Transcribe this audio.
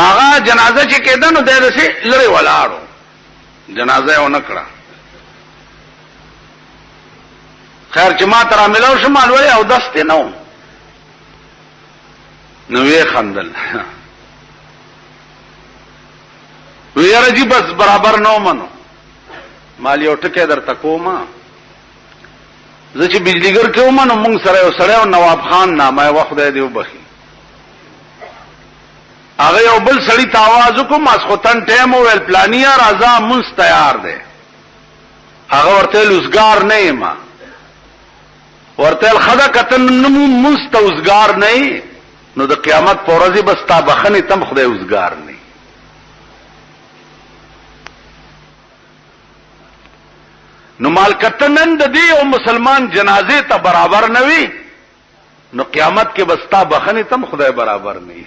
ناغا جنازه چې کېده نو داسې لرې ولاړو، جنازه یې ونه کړه. خیر چې ما ته را ملاو شو ما لوی اودس دی نه و، نو ویې خندل وی یاره جی بس برابر نو منو. مال یو ټکی درته کومه، زه چې بجلیګر کې وم نو مونږ سره یو سړی و نواب خان نامه یې وه، خدای دې وبخي. هغه یو بل سړي ته آواز وکړو، ماسخوتن ټایم وویل پلانیه راځه مونځ تیار دی. هغه ورته ویل اوزګار نه یم. ورته ویل ښه ده که ته مونځ ته اوزګار نه یې نو د قیامت په ورځې به ستا بخښنې ته هم خدای اوزګار نه. نو مالکته نن د دې او مسلمان جنازې ته برابر نه وي نو قیامت کې بستا بخنه تم خدای برابر نه.